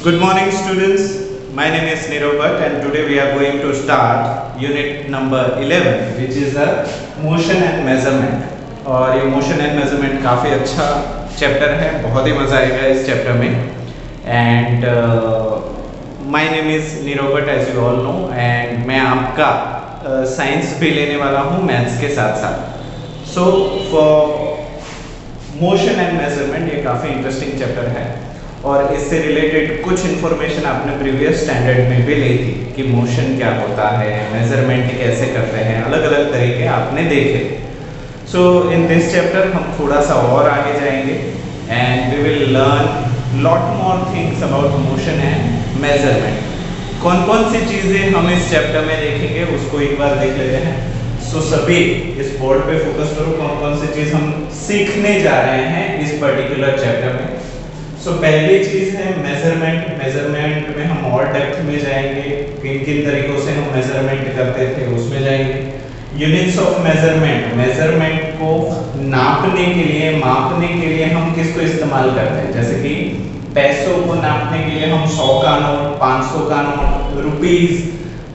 Good morning students, my name is Nirav Bhatt and today we are going to start unit number 11 which is a motion and measurement। और ये motion and measurement काफ़ी अच्छा chapter है, बहुत ही मज़ा आएगा इस चैप्टर में। And my name is Nirav Bhatt as you all know and मैं आपका साइंस भी लेने वाला हूँ मैथ्स के साथ साथ। So for motion and measurement ये काफ़ी इंटरेस्टिंग चैप्टर है और इससे रिलेटेड कुछ इन्फॉर्मेशन आपने प्रीवियस स्टैंडर्ड में भी ली थी कि मोशन क्या होता है, मेजरमेंट कैसे करते हैं, अलग अलग तरीके आपने देखे। सो इन दिस चैप्टर हम थोड़ा सा और आगे जाएंगे and we will learn lot more things about motion and measurement. कौन कौन सी चीज़ें हम इस चैप्टर में देखेंगे उसको एक बार देख लेते हैं। सो सभी इस बोर्ड पे फोकस करो, कौन कौन सी चीज़ हम सीखने जा रहे हैं इस पर्टिकुलर चैप्टर में। सो पहली चीज है मेजरमेंट। मेजरमेंट में हम और डेप्थ में जाएंगे, किन किन तरीकों से हम मेजरमेंट करते थे उसमें जाएंगे। यूनिट्स ऑफ मेजरमेंट, मेजरमेंट को नापने के लिए, मापने के लिए हम किसको इस्तेमाल करते हैं, जैसे कि पैसों को नापने के लिए हम 100 का नोट, 500 का नोट, रुपीस,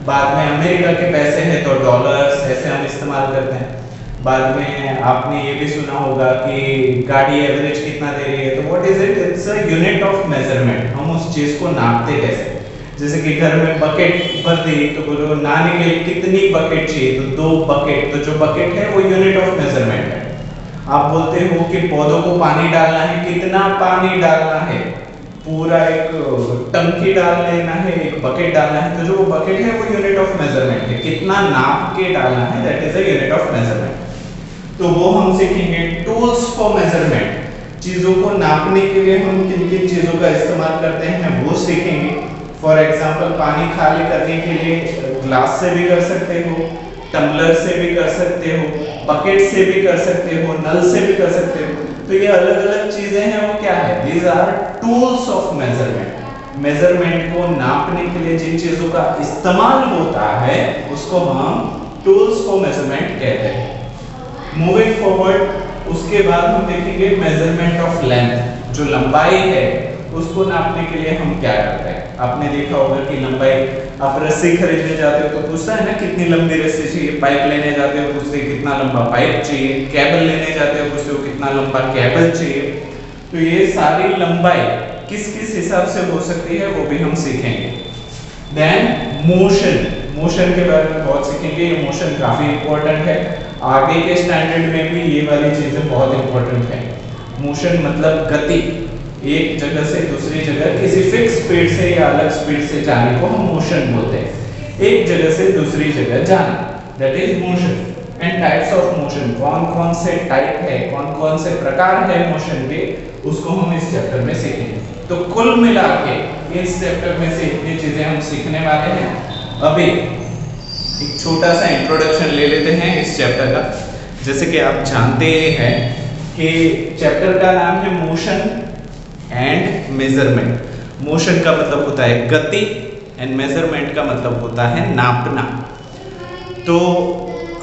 बाद में अमेरिका के पैसे हैं तो डॉलर्स, ऐसे हम इस्तेमाल करते हैं। बाद में आपने ये भी सुना होगा कि गाड़ी एवरेज कितना दे रही है, तो what is it, it's a unit of measurement. हम उस चीज को नापते कैसे, जैसे कि घर में बकेट भर दी तो बोलो नहाने के लिए कितनी बकेट चाहिए, तो 2 बकेट, तो जो बकेट है वो यूनिट ऑफ मेजरमेंट है। आप बोलते हो कि पौधों को पानी डालना है, कितना पानी डालना है, पूरा एक टंकी डाल लेना है, एक बकेट डालना है, तो जो वो बकेट है वो यूनिट ऑफ मेजरमेंट है। कितना नाप के डालना है, that is a unit of measurement. तो वो हम सीखेंगे। टूल्स फॉर मेजरमेंट, चीजों को नापने के लिए हम किन किन चीजों का इस्तेमाल करते हैं वो सीखेंगे। फॉर एग्जांपल पानी खाली करने के लिए ग्लास से भी कर सकते हो, टम्बलर से भी कर सकते हो, बकेट से भी कर सकते हो, नल से भी कर सकते हो। तो ये अलग अलग चीजें हैं, वो क्या है, these are tools of measurement. Measurement को नापने के लिए जिन चीजों का इस्तेमाल होता है उसको हम टूल्स फॉर मेजरमेंट कहते हैं। मूविंग फॉरवर्ड, उसके बाद हम देखेंगे मेजरमेंट ऑफ लेंथ, जो लंबाई है उसको नापने के लिए हम क्या करते हैं। आपने देखा होगा कि लंबाई, आप रस्सी खरीदने जाते हो तो पूछता है ना कितनी लंबी रस्सी चाहिए, पाइप लेने जाते हो पूछते हैं कितना लंबा पाइप चाहिए, केबल लेने जाते हो पूछते हो कितना लंबा केबल चाहिए। तो ये सारी लंबाई किस किस हिसाब से हो सकती है वो भी हम सीखेंगे। देन मोशन, मोशन के बारे में बहुत सीखेंगे। ये मोशन काफी इंपॉर्टेंट है, आगे के स्टैंडर्ड में भी ये वाली चीजें बहुत इंपॉर्टेंट है। मोशन मतलब गति, एक जगह से दूसरी जगह किसी फिक्स स्पीड से या अलग स्पीड से जाने को हम मोशन बोलते हैं। एक जगह से दूसरी जगह जाना, that is motion. And types of motion, कौन कौन से टाइप है, कौन कौन से प्रकार है मोशन के, उसको हम इस चैप्टर में सीखेंगे। तो कुल मिला के इस चैप्टर में से इतनी चीजें हम सीखने वाले हैं। अभी एक छोटा सा इंट्रोडक्शन ले लेते हैं इस चैप्टर का। जैसे कि आप जानते हैं कि चैप्टर का नाम है मोशन एंड मेजरमेंट। मोशन का मतलब होता है गति एंड मेजरमेंट का मतलब होता है नापना। तो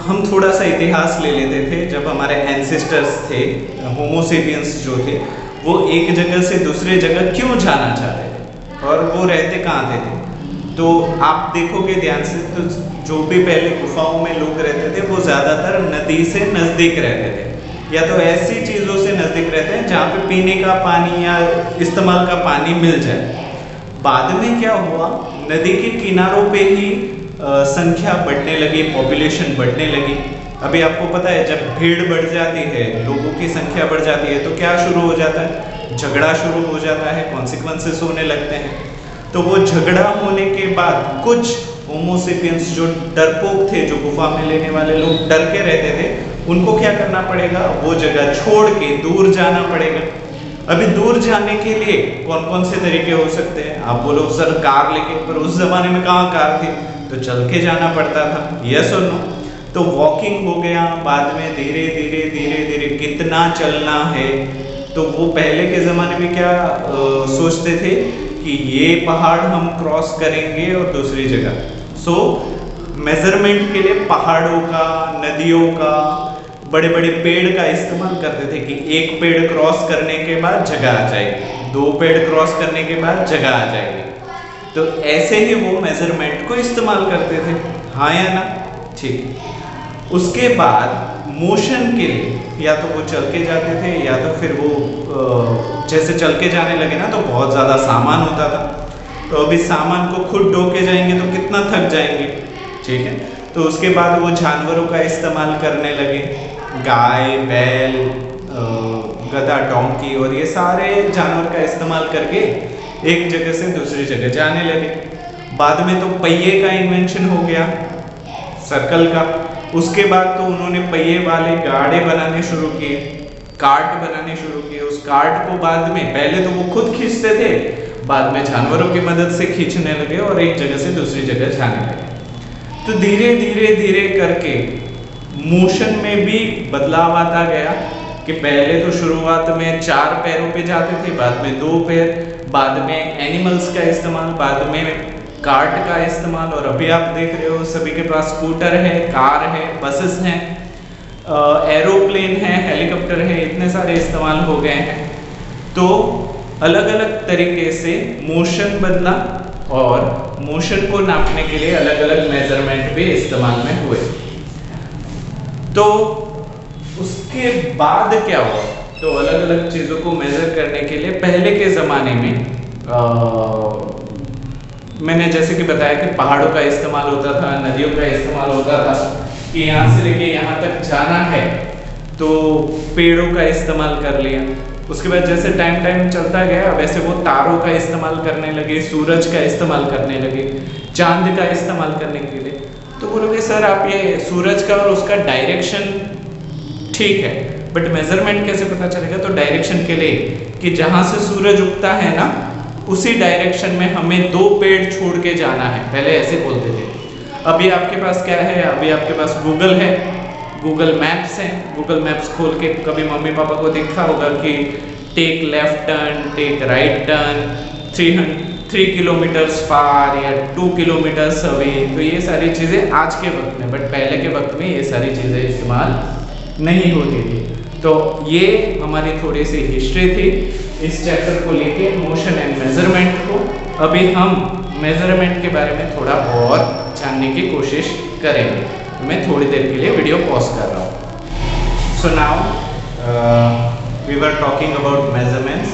हम थोड़ा सा इतिहास ले लेते थे। जब हमारे एंसेस्टर्स थे, होमो सेपियंस जो थे, वो एक जगह से दूसरे जगह क्यों जाना चाहते थे और वो रहते कहाँ थे। तो आप देखोगे ध्यान से, तो जो भी पहले गुफाओं में लोग रहते थे वो ज़्यादातर नदी से नज़दीक रहते थे, या तो ऐसी चीज़ों से नज़दीक रहते हैं जहाँ पे पीने का पानी या इस्तेमाल का पानी मिल जाए। बाद में क्या हुआ, नदी के किनारों पे ही संख्या बढ़ने लगी, पॉपुलेशन बढ़ने लगी। अभी आपको पता है जब भीड़ बढ़ जाती है, लोगों की संख्या बढ़ जाती है, तो क्या शुरू हो जाता है, झगड़ा शुरू हो जाता है, कॉन्सिक्वेंसेस होने लगते हैं। तो वो झगड़ा होने के बाद कुछ होमो सेपियंस जो डरपोक थे, जो गुफा में लेने वाले लोग डर के रहते थे, उनको क्या करना पड़ेगा, वो जगह छोड़ के दूर जाना पड़ेगा। अभी दूर जाने के लिए कौन कौन से तरीके हो सकते हैं, आप बोलो सर कार लेके, पर उस जमाने में कहाँ कार थी, तो चल के जाना पड़ता था, यस और नो। तो वॉकिंग हो गया, बाद में धीरे धीरे धीरे धीरे कितना चलना है। तो वो पहले के ज़माने में क्या सोचते थे कि ये पहाड़ हम क्रॉस करेंगे और दूसरी जगह। सो मेजरमेंट के लिए पहाड़ों का, नदियों का, बड़े बड़े पेड़ का इस्तेमाल करते थे कि एक पेड़ क्रॉस करने के बाद जगह आ जाएगी, 2 पेड़ क्रॉस करने के बाद जगह आ जाएगी। तो ऐसे ही वो मेजरमेंट को इस्तेमाल करते थे, हाँ या ना? ठीक। उसके बाद मोशन के लिए या तो वो चल के जाते थे या तो फिर वो जैसे चल के जाने लगे ना तो बहुत ज़्यादा सामान होता था, तो अभी सामान को खुद ढो के जाएंगे तो कितना थक जाएंगे, ठीक है। तो उसके बाद वो जानवरों का इस्तेमाल करने लगे, गाय, बैल, गधा, डोंकी और ये सारे जानवर का इस्तेमाल करके एक जगह से दूसरी जगह जाने लगे। बाद में तो पहिए का इन्वेंशन हो गया, सर्कल का। उसके बाद तो उन्होंने पहिए वाले गाड़े बनाने शुरू किए, कार्ट बनाने शुरू किए। उस कार्ट को बाद में, पहले तो वो खुद खींचते थे, बाद में जानवरों की मदद से खींचने लगे और एक जगह से दूसरी जगह जाने लगे। तो धीरे धीरे धीरे करके मोशन में भी बदलाव आता गया कि पहले तो शुरुआत में 4 पैरों पे जाते थे, बाद में 2 पैर, बाद में एनिमल्स का इस्तेमाल, बाद में कार्ट का इस्तेमाल, और अभी आप देख रहे हो सभी के पास स्कूटर है, कार है, बसेस हैं, एरोप्लेन है, हेलीकॉप्टर है, इतने सारे इस्तेमाल हो गए हैं। तो अलग अलग तरीके से मोशन बदला और मोशन को नापने के लिए अलग अलग मेजरमेंट भी इस्तेमाल में हुए। तो उसके बाद क्या हुआ, तो अलग अलग चीज़ों को मेजर करने के लिए पहले के ज़माने में मैंने जैसे कि बताया कि पहाड़ों का इस्तेमाल होता था, नदियों का इस्तेमाल होता था कि यहाँ से लेके यहाँ तक जाना है तो पेड़ों का इस्तेमाल कर लिया। उसके बाद जैसे टाइम चलता गया वैसे वो तारों का इस्तेमाल करने लगे, सूरज का इस्तेमाल करने लगे, चांद का इस्तेमाल करने के लिए। तो बोलोगे सर आप ये सूरज का और उसका डायरेक्शन ठीक है, बट मेजरमेंट कैसे पता चलेगा? तो डायरेक्शन के लिए कि जहाँ से सूरज उगता है ना उसी डायरेक्शन में हमें 2 पेड़ छोड़ के जाना है, पहले ऐसे बोलते थे। अभी आपके पास क्या है, अभी आपके पास गूगल है, गूगल मैप्स है। गूगल मैप्स खोल के कभी मम्मी पापा को देखा होगा कि take left turn, take right turn, 3 kilometres far या 2 किलोमीटर्स अवे। तो ये सारी चीज़ें आज के वक्त में, बट पहले के वक्त में ये सारी चीज़ें इस्तेमाल नहीं होती थी। तो ये हमारी थोड़ी सी हिस्ट्री थी इस चैप्टर को लेके, मोशन एंड मेजरमेंट को। अभी हम मेजरमेंट के बारे में थोड़ा और जानने की कोशिश करेंगे। तो मैं थोड़ी देर के लिए वीडियो पॉज कर रहा हूँ। So now we were talking about measurements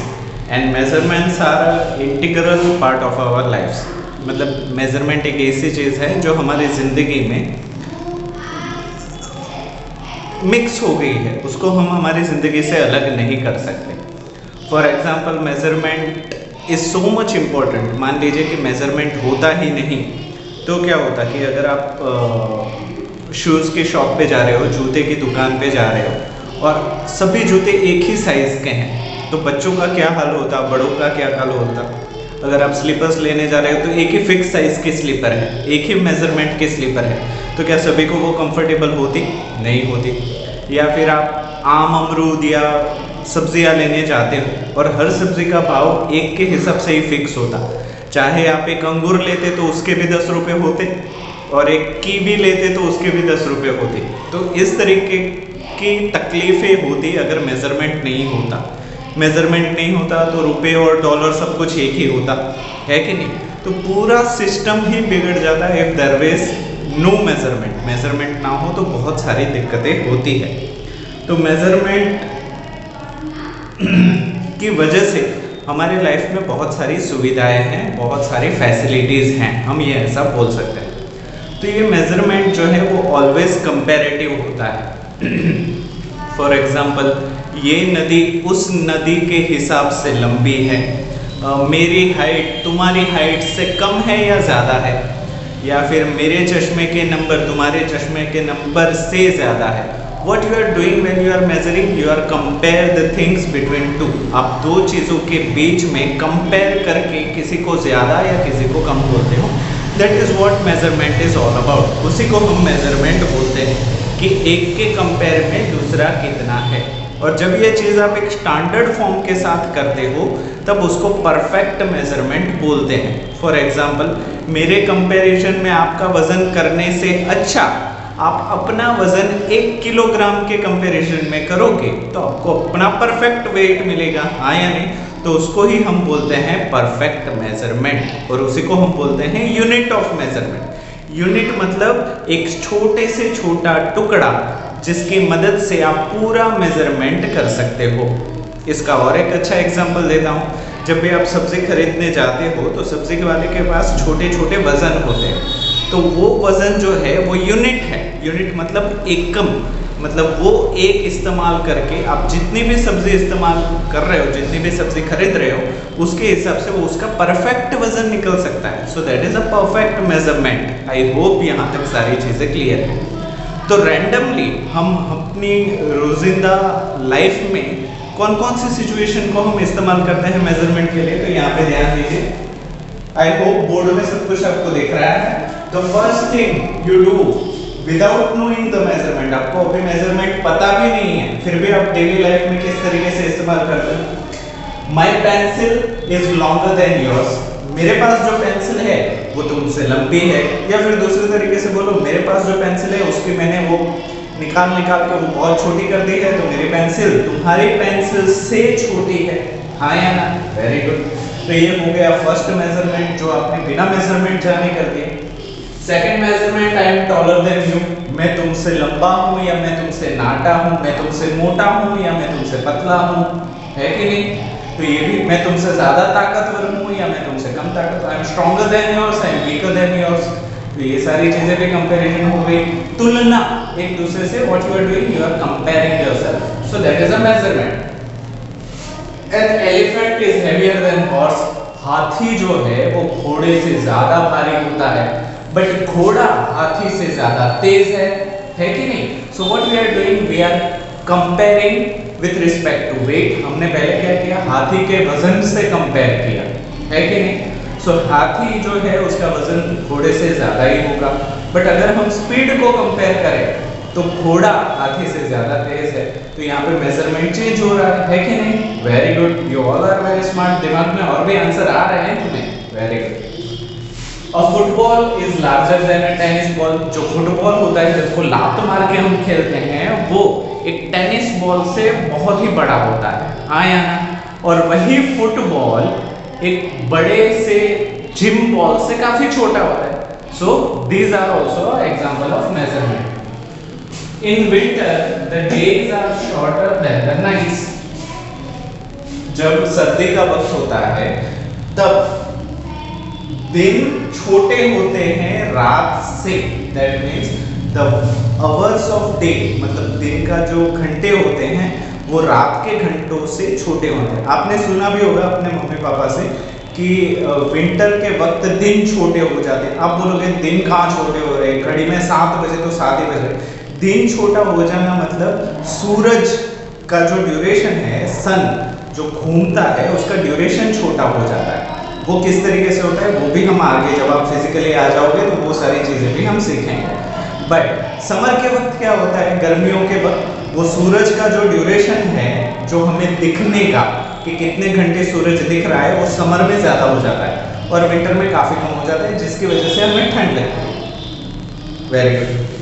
and measurements are integral part of our lifes. मतलब मेजरमेंट एक ऐसी चीज़ है जो हमारी ज़िंदगी में मिक्स हो गई है, उसको हम हमारी ज़िंदगी से अलग नहीं कर सकते। For example measurement is so much important. मान लीजिए कि मेजरमेंट होता ही नहीं तो क्या होता कि अगर आप शूज़ की शॉप पे जा रहे हो, जूते की दुकान पे जा रहे हो और सभी जूते एक ही साइज़ के हैं, तो बच्चों का क्या हाल होता, बड़ों का क्या हाल होता। अगर आप स्लीपर्स लेने जा रहे हो तो एक ही फिक्स साइज़ की स्लीपर है, एक ही मेजरमेंट की स्लीपर है, तो क्या सभी को वो कंफर्टेबल होती? नहीं होती। या फिर आप आम, अमरूद या सब्जियां लेने जाते हो और हर सब्जी का भाव एक के हिसाब से ही फिक्स होता। चाहे आप एक अंगूर लेते तो उसके भी 10 रुपये होते और एक कीवी लेते तो उसके भी 10 रुपये होते। तो इस तरीके की तकलीफ़ें होती अगर मेज़रमेंट नहीं होता। मेज़रमेंट नहीं होता तो रुपए और डॉलर सब कुछ एक ही होता है कि नहीं? तो पूरा सिस्टम ही बिगड़ जाता है if there is no measurement. Measurement ना हो तो बहुत सारी दिक्कतें होती है। तो मेज़रमेंट की वजह से हमारी लाइफ में बहुत सारी सुविधाएं हैं, बहुत सारी फैसिलिटीज़ हैं, हम ये ऐसा बोल सकते हैं। तो ये मेज़रमेंट जो है वो ऑलवेज कंपैरेटिव होता है। फॉर एग्जांपल ये नदी उस नदी के हिसाब से लंबी है, मेरी हाइट तुम्हारी हाइट से कम है या ज़्यादा है, या फिर मेरे चश्मे के नंबर तुम्हारे चश्मे के नंबर से ज़्यादा है। What you are doing when you are measuring, you are compare the things between two. आप दो चीज़ों के बीच में कंपेयर करके किसी को ज़्यादा या किसी को कम बोलते हो। That is what measurement is all about. उसी को हम मेजरमेंट बोलते हैं कि एक के कंपेयर में दूसरा कितना है। और जब ये चीज़ आप एक स्टैंडर्ड फॉर्म के साथ करते हो तब उसको परफेक्ट मेजरमेंट बोलते हैं। फॉर एग्जांपल मेरे कंपैरिजन में आपका वज़न करने से अच्छा आप अपना वज़न 1 किलोग्राम के कंपैरिजन में करोगे तो आपको अपना परफेक्ट वेट मिलेगा, हाँ या नहीं? तो उसको ही हम बोलते हैं परफेक्ट मेजरमेंट, और उसी को हम बोलते हैं यूनिट ऑफ मेजरमेंट। यूनिट मतलब एक छोटे से छोटा टुकड़ा जिसकी मदद से आप पूरा मेजरमेंट कर सकते हो। इसका और एक अच्छा एग्जांपल देता हूँ। जब भी आप सब्जी खरीदने जाते हो तो सब्जी वाले के पास छोटे छोटे वजन होते हैं, तो वो वजन जो है वो यूनिट है। यूनिट मतलब एकम, मतलब वो एक इस्तेमाल करके आप जितनी भी सब्जी इस्तेमाल कर रहे हो, जितनी भी सब्जी खरीद रहे हो, उसके हिसाब से वो उसका परफेक्ट वजन निकल सकता है। सो that is a perfect measurement. I hope यहाँ तक सारी चीज़ें क्लियर है। तो रैंडमली हम अपनी रोजिंदा लाइफ में कौन कौन सी सिचुएशन को हम इस्तेमाल करते हैं मेजरमेंट के लिए, तो यहाँ पे ध्यान दीजिए। आई होप बोर्ड में सब कुछ आपको दिख रहा है। The first thing you do without knowing the measurement, आपको अभी मेजरमेंट पता भी नहीं है, फिर भी आप डेली लाइफ में किस तरीके से इस्तेमाल करते हैं। माई pencil is longer than yours, मेरे पास जो पेंसिल है वो तुमसे लंबी है। या फिर दूसरे तरीके से बोलो, मेरे पास जो पेंसिल है उसकी मैंने वो निकाल के वो बहुत छोटी कर दी है, तो मेरी पेंसिल तुम्हारी पेंसिल से छोटी है। हाँ या ना? Very good. तो ये हो गया फर्स्ट मेजरमेंट जो आपने बिना मेजरमेंट जाने कर दिया। Second measurement, I am taller than you, मैं तुमसे लंबा हूँ या मैं तुमसे नाटा हूँ, मैं तुमसे मोटा हूँ या मैं तुमसे पतला हूँ, है कि नहीं? तो ये भी, मैं तुमसे ज्यादा ताकतवर हूँ या मैं तुमसे कम ताकतवर, I am stronger than yours, I am weaker then yours. तो ये सारी चीजें भी कंपैरिजन हो गई, तुलना एक दूसरे से। What you are doing, you are comparing yourself, so that is a measurement. An elephant is heavier than horse, हाथी जो है वो घोड़े से ज्यादा भारी होता है, बट घोड़ा हाथी से ज्यादा तेज है कि नहीं? So what we are doing, we are comparing with respect to weight. हमने पहले क्या किया, हाथी के वजन से कंपेयर किया, है कि नहीं? सो हाथी जो है उसका वजन घोड़े से ज्यादा ही होगा, बट अगर हम स्पीड को कंपेयर करें तो घोड़ा हाथी से ज्यादा तेज है। तो यहाँ पे मेजरमेंट चेंज हो रहा है कि नहीं? Very good, you all are very smart. दिमाग में और भी आंसर आ रहे हैं तुम्हें, very good. A football is larger than a tennis ball, जो फुटबॉल होता है जिसको लात मार के हम खेलते हैं, वो एक टेनिस बॉल से बहुत ही बड़ा होता है। हाँ या ना? और वही फुटबॉल एक बड़े से जिम बॉल से काफी छोटा होता है। So these are also example of measurement. In winter the days are shorter than the nights, जब सर्दी का वक्त होता है तब दिन छोटे होते हैं रात से। That means the hours of day, मतलब दिन का जो घंटे होते हैं वो रात के घंटों से छोटे होते हैं। आपने सुना भी होगा अपने मम्मी पापा से कि विंटर के वक्त दिन छोटे हो जाते हैं। आप बोलोगे दिन कहाँ छोटे हो रहे, घड़ी में 7 बजे तो 7 ही बज रहे। दिन छोटा हो जाना मतलब सूरज का जो ड्यूरेशन है, सन जो घूमता है उसका ड्यूरेशन छोटा हो जाता है। वो किस तरीके से होता है वो भी हम आगे जब आप फिजिकली आ जाओगे तो वो सारी चीज़ें भी हम सीखेंगे। बट समर के वक्त क्या होता है, गर्मियों के वक्त वो सूरज का जो ड्यूरेशन है, जो हमें दिखने का कि कितने घंटे सूरज दिख रहा है, वो समर में ज़्यादा हो जाता है और विंटर में काफ़ी कम हो जाता है, जिसकी वजह से हमें ठंड लगती है। Very good.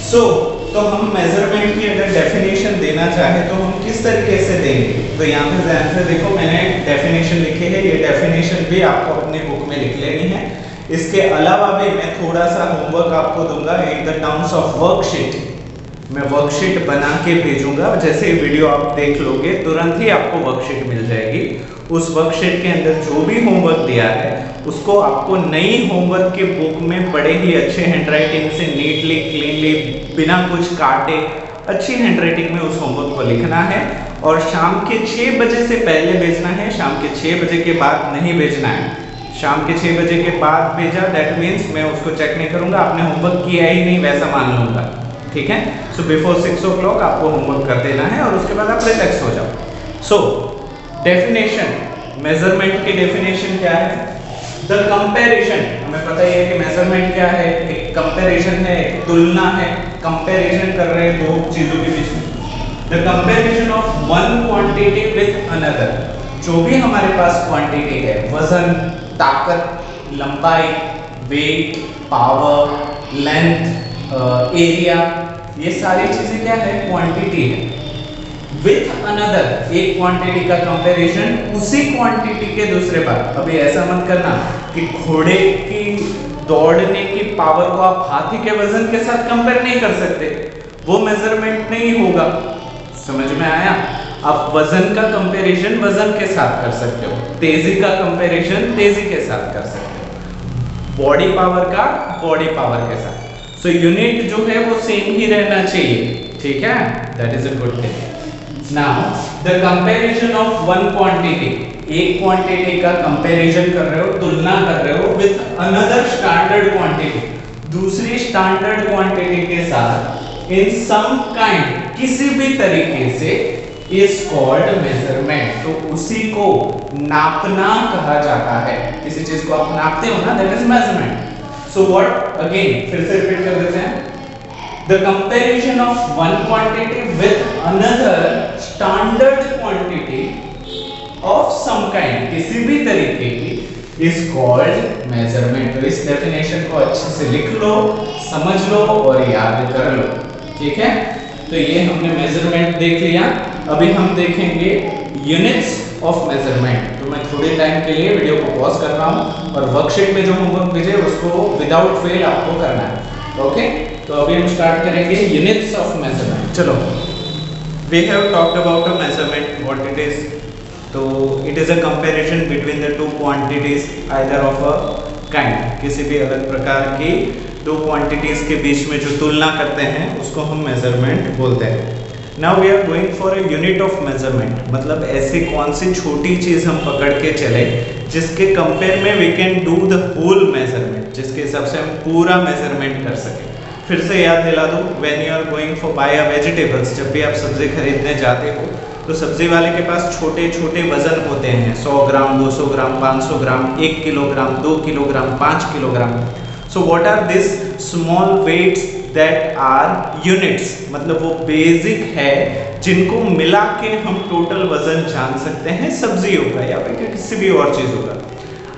सो तो हम मेजरमेंट की अगर डेफिनेशन देना चाहें तो हम किस तरीके से देंगे, तो यहाँ पे ध्यान से देखो, मैंने डेफिनेशन लिखी है। ये डेफिनेशन भी आपको अपनी बुक में लिख लेनी है। इसके अलावा भी मैं थोड़ा सा होमवर्क आपको दूंगा in the terms of worksheet. मैं वर्कशीट बना के भेजूंगा, जैसे ही वीडियो आप देख लोगे तुरंत ही आपको वर्कशीट मिल जाएगी। उस वर्कशीट के अंदर जो भी होमवर्क दिया है उसको आपको नई होमवर्क के बुक में बड़े ही अच्छे हैंडराइटिंग से नीटली क्लीनली बिना कुछ काटे अच्छी हैंडराइटिंग में उस होमवर्क को लिखना है और शाम के 6 बजे से पहले भेजना है। शाम के 6 बजे के बाद नहीं भेजना है। शाम के 6 बजे के बाद भेजा दैट मीन्स मैं उसको चेक नहीं करूंगा, आपने होमवर्क किया ही नहीं वैसा मान लूंगा, ठीक है। सो बिफोर 6 o'clock आपको होमवर्क कर देना है और उसके बाद आप रिलैक्स हो जाओ। सो डेफिनेशन, मेजरमेंट की डेफिनेशन क्या है? द कंपैरिजन, हमें पता ही है कि मेजरमेंट क्या है, एक कंपैरिजन है, एक तुलना है, कंपैरिजन कर रहे हैं दो चीजों के बीच में। The comparison of one quantity with another, जो भी हमारे पास क्वांटिटी है, वजन, ताकत, लंबाई, वेट, पावर, लेंथ, एरिया, ये सारी चीजें क्या है? क्वांटिटी है। विथ अनदर, एक क्वांटिटी का कंपैरिजन उसी क्वांटिटी के दूसरे पर। अभी ऐसा मत करना कि घोड़े की दौड़ने की पावर को आप हाथी के वजन के साथ कंपेयर नहीं कर सकते, वो मेजरमेंट नहीं होगा। समझ में आया? आप वजन का कंपैरिजन वजन के साथ कर सकते हो, तेजी का कंपैरिजन तेजी के साथ कर सकते हो, बॉडी पावर का बॉडी पावर के साथ। सो यूनिट जो है वो सेम ही रहना चाहिए, ठीक है? That is a good thing. Now the comparison of one quantity, एक क्वांटिटी का कंपैरिजन कर रहे हो, तुलना कर रहे हो विद अनदर स्टैंडर्ड क्वांटिटी, दूसरी स्टैंडर्ड क्वांटिटी के साथ, इन सम काइंड, किसी भी तरीके से, इज कॉल्ड मेजरमेंट। तो उसी को नापना कहा जाता है। किसी चीज को आप नापते हो ना, that is measurement. So what, again फिर से रिपीट कर देते हैं, the comparison of one quantity with another standard quantity of some kind, किसी भी तरीके की, is called measurement। तो इस definition को अच्छे से लिख लो, समझ लो और याद कर लो, ठीक है? तो ये हमने measurement देख लिया। अभी हम देखेंगे units of measurement। तो मैं थोड़े टाइम के लिए वीडियो को पॉज कर रहा हूँ और वर्कशीट में जो होमवर्क भेजे उसको विदाउट फेल आपको करना है, ओके? तो अभी हम स्टार्ट करेंगे यूनिट्स ऑफ मेजरमेंट। चलो, we have talked about a measurement, what it is. तो it is a comparison between the two quantities either of a kind, किसी भी अलग प्रकार की दो क्वांटिटीज के बीच में जो तुलना करते हैं उसको हम मेजरमेंट बोलते हैं। Now we are going for a unit of measurement, मतलब ऐसी कौन सी छोटी चीज हम पकड़ के चले जिसके कंपेयर में we can do the whole measurement, जिसके हिसाब से हम पूरा मेजरमेंट कर सकें। फिर से याद दिला दूं, when you are going for buy a vegetables, जब भी आप सब्जी खरीदने जाते हो तो सब्जी वाले के पास छोटे छोटे वजन होते हैं, 100 gram, 200 gram, 500 gram, 1 kilogram, 2 kilogram, 5 kilogram. So what are this small weights that are units, मतलब वो बेसिक है जिनको मिला के हम टोटल वजन जान सकते हैं सब्जियों का या फिर किसी भी और चीज़ों का।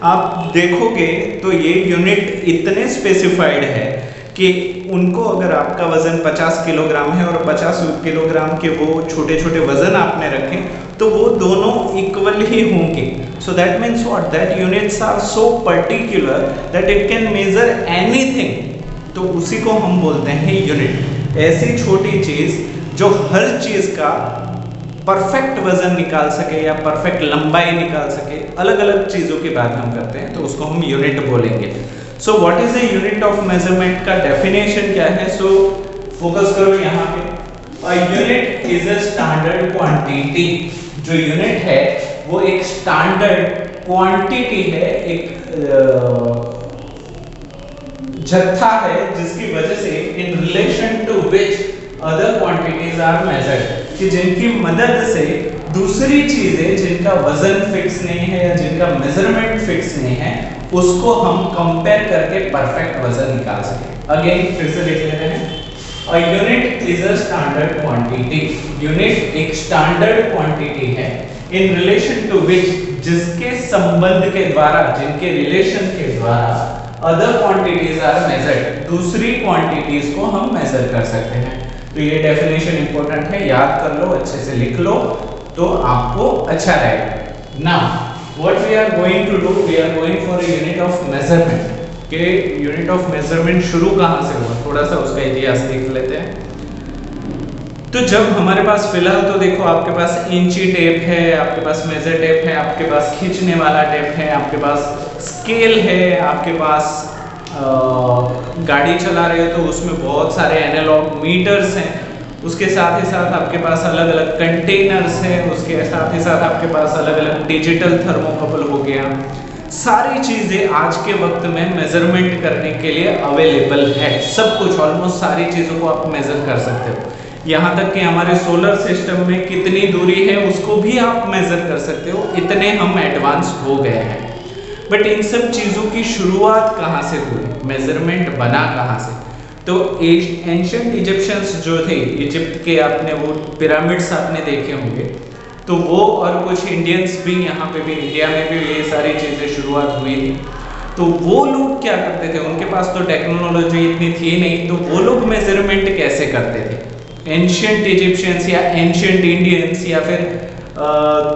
आप देखोगे तो ये यूनिट इतने स्पेसिफाइड है कि उनको अगर आपका वजन 50 किलोग्राम है और 50 किलोग्राम के वो छोटे छोटे वजन आपने रखे तो वो दोनों इक्वल ही होंगे। So that means what, that units are so particular that it can measure anything. तो उसी को हम बोलते हैं यूनिट। ऐसी छोटी चीज जो हर चीज का परफेक्ट वजन निकाल सके या परफेक्ट लंबाई निकाल सके, अलग अलग चीजों की बात हम करते हैं तो उसको हम यूनिट बोलेंगे। So what is a unit of measurement का डेफिनेशन क्या है? सो फोकस करो यहाँ पे। A unit is a standard quantity. जो यूनिट है वो एक स्टैंडर्ड क्वांटिटी है, एक जत्था है जिसकी वजह से in relation to which other quantities are measured, कि जिनकी मदद से दूसरी चीजें जिनका वजन फिक्स नहीं है या जिनका मेजरमेंट फिक्स नहीं है उसको हम कंपेयर करके परफेक्ट वजन निकाल सके। अगेन फिर से देख लेते हैं। A unit is a standard quantity. Unit एक स्टैंडर्ड क्वांटिटी है इन रिलेशन टू विच, जिसके संबंध के द्वारा, जिनके रिलेशन के द्वारा अदर क्वांटिटीज आर मेजर्ड, दूसरी क्वांटिटीज को हम मेजर कर सकते हैं। तो ये डेफिनेशन इंपॉर्टेंट है, याद कर लो, अच्छे से लिख लो तो आपको अच्छा रहेगा। Now what we are going to do, we are going for a unit of measurement. के यूनिट ऑफ मेजरमेंट शुरू कहाँ से हुआ, थोड़ा सा उसका इतिहास देख लेते हैं। तो जब हमारे पास फिलहाल तो देखो आपके पास इंची टेप है, आपके पास मेजर टेप है, आपके पास खींचने वाला टेप है, आपके पास स्केल है, आपके पास गाड़ी चला रहे हो तो उसमें बहुत सारे एनालॉग मीटर्स हैं, उसके साथ ही साथ आपके पास अलग अलग कंटेनर्स हैं, उसके साथ ही साथ आपके पास अलग अलग डिजिटल थर्मोकपल हो गया। सारी चीजें आज के वक्त में मेजरमेंट करने के लिए अवेलेबल है, सब कुछ, ऑलमोस्ट सारी चीजों को आप मेजर कर सकते हो। यहाँ तक कि हमारे सोलर सिस्टम में कितनी दूरी है उसको भी आप मेजर कर सकते हो, इतने हम एडवांस हो गए हैं। बट इन सब चीजों की शुरुआत कहाँ से हुई, मेजरमेंट बना कहाँ से? तो एंशिएंट इजिप्शियंस जो थे, इजिप्ट के आपने वो पिरामिड्स आपने देखे होंगे, तो वो और कुछ इंडियंस भी यहाँ पे भी, इंडिया में भी ये सारी चीजें शुरुआत हुई थी। तो वो लोग क्या करते थे, उनके पास तो टेक्नोलॉजी इतनी थी नहीं, तो वो लोग मेजरमेंट कैसे करते थे? एंशियंट इजिप्शियंस या एंशियंट इंडियंस या फिर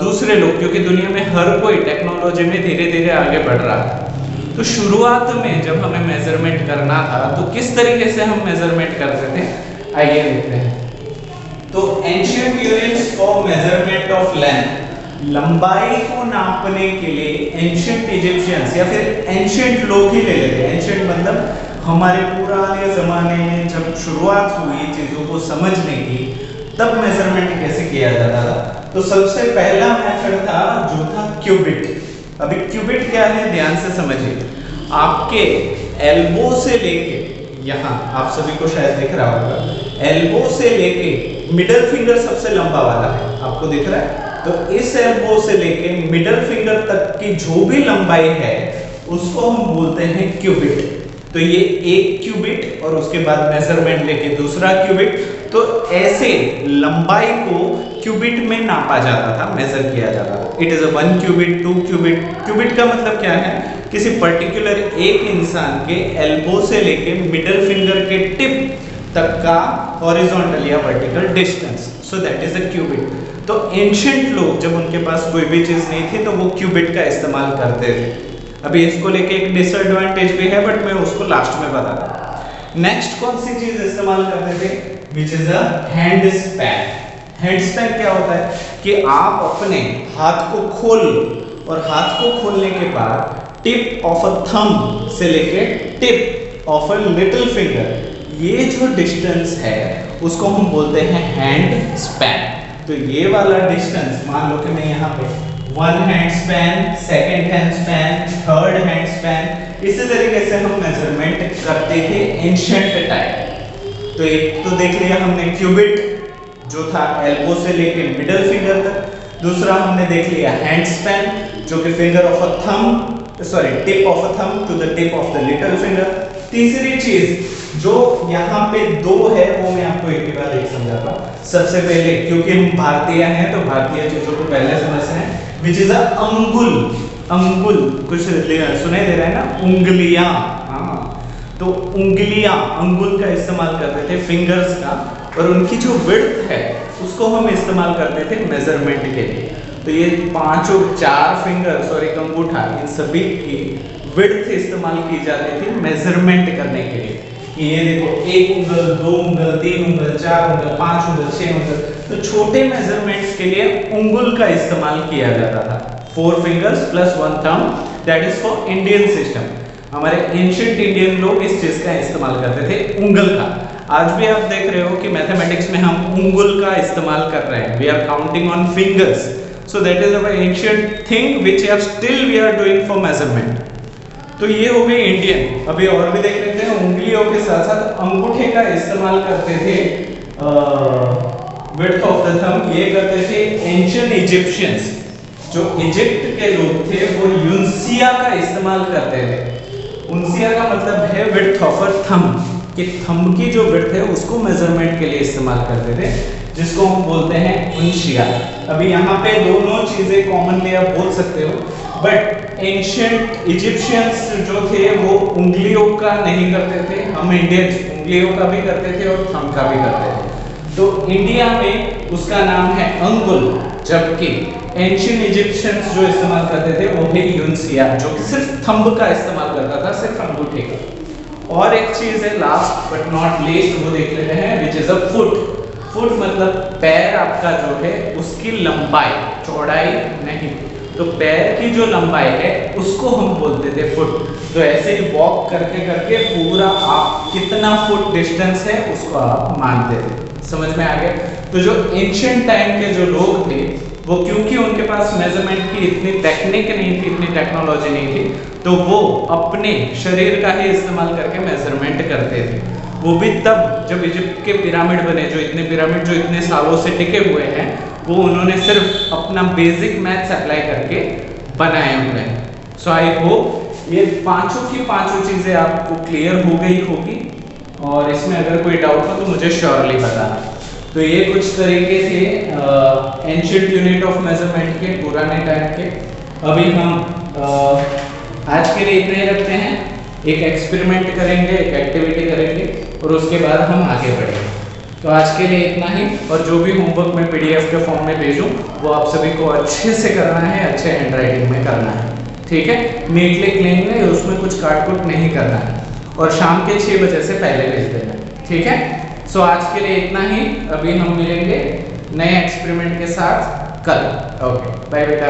दूसरे लोग, क्योंकि दुनिया में हर कोई टेक्नोलॉजी में धीरे धीरे आगे बढ़ रहा है। तो शुरुआत में जब हमें मेजरमेंट करना था तो किस तरीके से हम मेजरमेंट करते थे, आइए देखते हैं। तो ancient units for measurement of length, लंबाई को नापने के लिए एंशियंट इजिप्शियंस या फिर एंशियंट लोग ही ले लेते हैं। एंशियंट मतलब हमारे पुराने जमाने में जब शुरुआत हुई चीजों को समझने की, तब मेजरमेंट कैसे किया जाता था। तो सबसे पहला मेथड था जो था क्यूबिट। अभी क्यूबिट क्या है, ध्यान से समझिए। आपके एल्बो से लेके यहाँ, आप सभी को शायद दिख रहा होगा, एल्बो से लेके मिडल फिंगर सबसे लंबा वाला है, आपको दिख रहा है। तो इस एल्बो से लेके मिडल फिंगर तक की जो भी लंबाई है उसको हम बोलते हैं क्यूबिट। तो ये एक क्यूबिट और उसके बाद मेजरमेंट लेके दूसरा क्यूबिट। तो ऐसे लंबाई को क्यूबिट में नापा जाता था, मेजर किया जाता था। It is a 1 cubit, 2 cubit. Cubit का मतलब क्या है, किसी पर्टिकुलर एक इंसान के एल्बो से लेके मिडल फिंगर के टिप तक का हॉरिजॉन्टल या vertical distance, so that is a cubit. तो एंशिएंट लोग जब उनके पास कोई भी चीज नहीं थी तो वो क्यूबिट का इस्तेमाल करते थे। अभी इसको लेके एक डिसएडवांटेज भी है, बट मैं उसको लास्ट में बताऊंगा। नेक्स्ट कौन सी चीज इस्तेमाल करते थे, which is a hand span. Hand span क्या होता है कि आप अपने हाथ को खोल लो और हाथ को खोलने के बाद टिप ऑफ अ थंब से लेके tip of a little finger, ये जो डिस्टेंस है उसको हम बोलते हैं हैंड स्पैन। तो ये वाला डिस्टेंस, मान लो कि मैं यहाँ पे 1 hand span, 2nd hand span, 3rd hand span, इसी तरीके से हम मेजरमेंट करते थे एंशिएंट टाइम। तो एक तो देख लिया हमने क्यूबिट जो था एल्बो से लेके मिडल फिंगर तक। दूसरा हमने देख लिया हैंड स्पैन जो कि finger of a thumb, sorry tip of a thumb to the tip of the little finger. तीसरी चीज जो यहाँ पे 2 है वो मैं आपको एक के बाद एक समझाता हूँ। सबसे पहले, क्योंकि हम भारतीय हैं तो भारतीय चीजों को पहले समझते हैं, विच इज अ अंगुल। अंगुल कुछ सुनाई दे रहा है ना, उंगलियां। हाँ, तो उंगलियां, अंगुल का इस्तेमाल करते थे फिंगर्स का, और उनकी जो विड्थ है उसको हम इस्तेमाल करते थे मेजरमेंट के लिए। तो ये 4 फिंगर्स और एक अंगूठा, इन सभी की विड्थ इस्तेमाल की जाती थी मेजरमेंट करने के लिए। कि ये देखो 1 उंगल, 2 उंगल, 3 उंगल, 4 उंगल, 5 उंगल, 6 उंगल। तो छोटे मेजरमेंट्स के लिए उंगल का इस्तेमाल किया जाता था। 4 fingers plus 1 thumb, that is for Indian system. हमारे एंशिएंट इंडियन लोग इस चीज का इस्तेमाल करते थे, उंगल का। आज भी आप देख रहे हो कि मैथमेटिक्स में हम उंगल का इस्तेमाल कर रहे हैं। We are counting on fingers, so that is our ancient thing which still we are doing for measurement. तो ये हो गई इंडियन। अभी और भी देख लेते हैं, उंगलियों के साथ साथ अंगूठे का इस्तेमाल करते थे, विड्थ ऑफ द थंब ये करते थे एंशिएंट इजिप्शियंस। जो इजिप्ट के लोग थे वो यूंसिया का इस्तेमाल करते थे। उंसिया का मतलब है विड्थ ऑफ अ थंब, कि थंब की जो विड्थ है उसको मेजरमेंट के लिए इस्तेमाल करते थे, जिसको हम बोलते हैं उंशिया। अभी यहाँ पे दोनों चीजें कॉमनली आप बोल सकते हो, बट एंशिएंट इजिप्शियंस जो थे वो उंगलियों का नहीं करते थे। हम इंडियंस उंगलियों का भी करते थे और थंब का भी करते थे। तो इंडिया में उसका नाम है अंगुल, जबकि एंशिएंट इजिप्शियंस जो इस्तेमाल करते थे वो भी यूंसिया, जो सिर्फ थंब का इस्तेमाल करता था, सिर्फ अंगूठे का। और एक चीज है लास्ट बट नॉट लीस्ट, वो देख लेते हैं, which is a foot. Foot मतलब पैर आपका जो है उसकी लंबाई, चौड़ाई नहीं। तो पैर की जो लंबाई है उसको हम बोलते थे फुट। तो ऐसे ही वॉक करके करके पूरा आप कितना फुट डिस्टेंस है उसको आप मानते थे। समझ में आ गया? तो जो एंशिएंट टाइम के जो लोग थे वो, क्योंकि उनके पास मेजरमेंट की इतनी टेक्निक नहीं थी, इतनी टेक्नोलॉजी नहीं थी, तो वो अपने शरीर का ही इस्तेमाल करके मेजरमेंट करते थे। वो भी तब जब इजिप्ट के पिरामिड बने, जो इतने पिरामिड जो इतने सालों से टिके हुए हैं, वो उन्होंने सिर्फ अपना बेसिक मैथ्स अप्लाई करके बनाए हुए हैं। सो आई होप ये पांचों की पांचों चीजें आपको क्लियर हो गई होगी, और इसमें अगर कोई डाउट हो तो मुझे श्योरली बताना। तो ये कुछ तरीके से एंशिएंट यूनिट ऑफ मेजरमेंट के, पुराने टाइम के। अभी हम आज के लिए इतना ही रखते हैं। एक एक्सपेरिमेंट करेंगे, एक एक्टिविटी करेंगे, और उसके बाद हम आगे बढ़ेंगे। तो आज के लिए इतना ही, और जो भी होमवर्क मैं पीडीएफ के फॉर्म में भेजूं वो आप सभी को अच्छे से करना है, अच्छे हैंडराइटिंग में करना है, ठीक है। नीटली क्लीन है, उसमें कुछ काट कुट नहीं करना है, और शाम के 6 बजे से पहले भेज देना, ठीक है। सो आज के लिए इतना ही, अभी हम मिलेंगे नए एक्सपेरिमेंट के साथ कल। ओके बाय बेटा।